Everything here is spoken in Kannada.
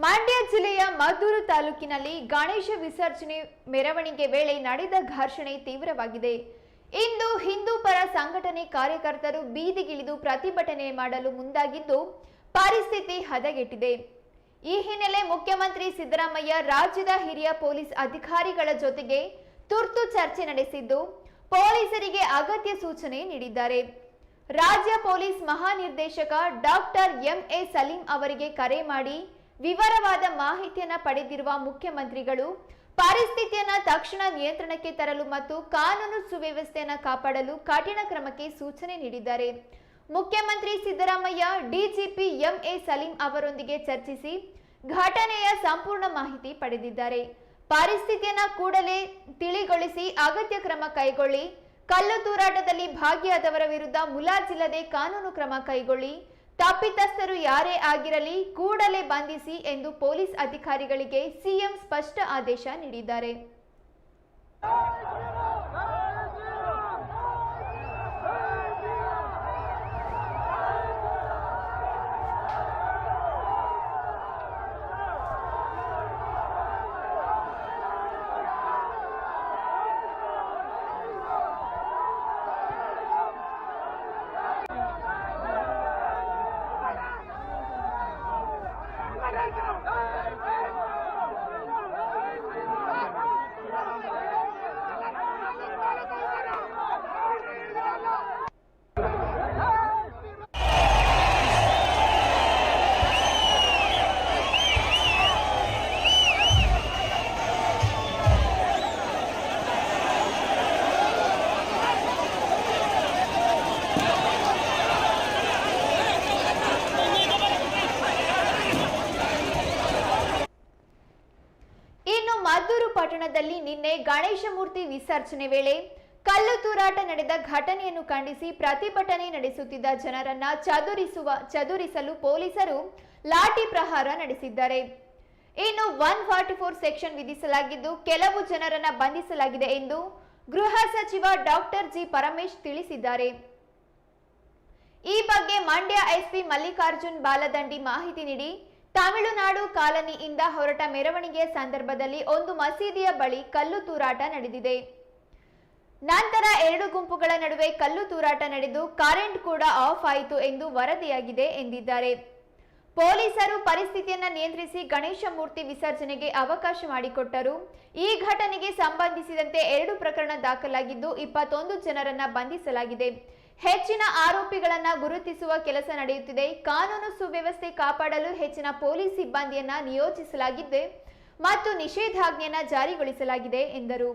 ಮಂಡ್ಯ ಜಿಲ್ಲೆಯ ಮದ್ದೂರು ತಾಲೂಕಿನಲ್ಲಿ ಗಣೇಶ ವಿಸರ್ಜನೆ ಮೆರವಣಿಗೆ ವೇಳೆ ನಡೆದ ಘರ್ಷಣೆ ತೀವ್ರವಾಗಿದೆ. ಇಂದು ಹಿಂದೂ ಪರ ಸಂಘಟನೆ ಕಾರ್ಯಕರ್ತರು ಬೀದಿಗಿಳಿದು ಪ್ರತಿಭಟನೆ ಮಾಡಲು ಮುಂದಾಗಿದ್ದು ಪರಿಸ್ಥಿತಿ ಹದಗೆಟ್ಟಿದೆ. ಈ ಹಿನ್ನೆಲೆ ಮುಖ್ಯಮಂತ್ರಿ ಸಿದ್ದರಾಮಯ್ಯ ರಾಜ್ಯದ ಹಿರಿಯ ಪೊಲೀಸ್ ಅಧಿಕಾರಿಗಳ ಜೊತೆಗೆ ತುರ್ತು ಚರ್ಚೆ ನಡೆಸಿದ್ದು ಪೊಲೀಸರಿಗೆ ಅಗತ್ಯ ಸೂಚನೆ ನೀಡಿದ್ದಾರೆ. ರಾಜ್ಯ ಪೊಲೀಸ್ ಮಹಾನಿರ್ದೇಶಕ ಡಾಕ್ಟರ್ ಎಂಎ ಸಲೀಂ ಅವರಿಗೆ ಕರೆ ಮಾಡಿ ವಿವರವಾದ ಮಾಹಿತಿಯನ್ನು ಪಡೆದಿರುವ ಮುಖ್ಯಮಂತ್ರಿಗಳು ಪರಿಸ್ಥಿತಿಯನ್ನು ತಕ್ಷಣ ನಿಯಂತ್ರಣಕ್ಕೆ ತರಲು ಮತ್ತು ಕಾನೂನು ಸುವ್ಯವಸ್ಥೆಯನ್ನು ಕಾಪಾಡಲು ಕಠಿಣ ಕ್ರಮಕ್ಕೆ ಸೂಚನೆ ನೀಡಿದ್ದಾರೆ. ಮುಖ್ಯಮಂತ್ರಿ ಸಿದ್ದರಾಮಯ್ಯ ಡಿಜಿಪಿ ಎಂಎ ಸಲೀಂ ಅವರೊಂದಿಗೆ ಚರ್ಚಿಸಿ ಘಟನೆಯ ಸಂಪೂರ್ಣ ಮಾಹಿತಿ ಪಡೆದಿದ್ದಾರೆ. ಪರಿಸ್ಥಿತಿಯನ್ನು ಕೂಡಲೇ ತಿಳಿಗೊಳಿಸಿ ಅಗತ್ಯ ಕ್ರಮ ಕೈಗೊಳ್ಳಿ, ಕಲ್ಲು ತೂರಾಟದಲ್ಲಿ ಭಾಗಿಯಾದವರ ವಿರುದ್ಧ ಮುಲಾಜಿಲ್ಲದೆ ಕಾನೂನು ಕ್ರಮ ಕೈಗೊಳ್ಳಿ, ತಪ್ಪಿತಸ್ಥರು ಯಾರೇ ಆಗಿರಲಿ ಕೂಡಲೇ ಬಂಧಿಸಿ ಎಂದು ಪೊಲೀಸ್ ಅಧಿಕಾರಿಗಳಿಗೆ ಸಿಎಂ ಸ್ಪಷ್ಟ ಆದೇಶ ನೀಡಿದ್ದಾರೆ. ಮದ್ದೂರು ಪಟ್ಟಣದಲ್ಲಿ ನಿನ್ನೆ ಗಣೇಶ ಮೂರ್ತಿ ವಿಸರ್ಜನೆ ವೇಳೆ ಕಲ್ಲು ತೂರಾಟ ನಡೆದ ಘಟನೆಯನ್ನು ಖಂಡಿಸಿ ಪ್ರತಿಭಟನೆ ನಡೆಸುತ್ತಿದ್ದ ಜನರನ್ನ ಚದುರಿಸಲು ಪೊಲೀಸರು ಲಾಠಿ ಪ್ರಹಾರ ನಡೆಸಿದ್ದಾರೆ. ಇನ್ನು 144 ಸೆಕ್ಷನ್ ವಿಧಿಸಲಾಗಿದ್ದು ಕೆಲವು ಜನರನ್ನ ಬಂಧಿಸಲಾಗಿದೆ ಎಂದು ಗೃಹ ಸಚಿವ ಡಾಕ್ಟರ್ ಜಿ ಪರಮೇಶ್ ತಿಳಿಸಿದ್ದಾರೆ. ಈ ಬಗ್ಗೆ ಮಂಡ್ಯ ಎಸ್ಪಿ ಮಲ್ಲಿಕಾರ್ಜುನ್ ಬಾಲದಂಡಿ ಮಾಹಿತಿ ನೀಡಿ, ತಮಿಳುನಾಡು ಕಾಲನಿಯಿಂದ ಹೊರಟ ಮೆರವಣಿಗೆಯ ಸಂದರ್ಭದಲ್ಲಿ ಒಂದು ಮಸೀದಿಯ ಬಳಿ ಕಲ್ಲು ತೂರಾಟ ನಡೆದಿದೆ. ನಂತರ ಎರಡು ಗುಂಪುಗಳ ನಡುವೆ ಕಲ್ಲು ತೂರಾಟ ನಡೆದು ಕರೆಂಟ್ ಕೂಡ ಆಫ್ ಆಯಿತು ಎಂದು ವರದಿಯಾಗಿದೆ ಎಂದಿದ್ದಾರೆ. ಪೊಲೀಸರು ಪರಿಸ್ಥಿತಿಯನ್ನು ನಿಯಂತ್ರಿಸಿ ಗಣೇಶ ಮೂರ್ತಿ ವಿಸರ್ಜನೆಗೆ ಅವಕಾಶ ಮಾಡಿಕೊಟ್ಟರು. ಈ ಘಟನೆಗೆ ಸಂಬಂಧಿಸಿದಂತೆ 2 ಪ್ರಕರಣ ದಾಖಲಾಗಿದ್ದು 21 ಜನರನ್ನ ಬಂಧಿಸಲಾಗಿದೆ. ಹೆಚ್ಚಿನ ಆರೋಪಿಗಳನ್ನ ಗುರುತಿಸುವ ಕೆಲಸ ನಡೆಯುತ್ತಿದೆ. ಕಾನೂನು ಸುವ್ಯವಸ್ಥೆ ಕಾಪಾಡಲು ಹೆಚ್ಚಿನ ಪೊಲೀಸ್ ಸಿಬ್ಬಂದಿಯನ್ನ ನಿಯೋಜಿಸಲಾಗಿದೆ ಮತ್ತು ನಿಷೇಧಾಜ್ಞೆಯನ್ನ ಜಾರಿಗೊಳಿಸಲಾಗಿದೆ ಎಂದರು.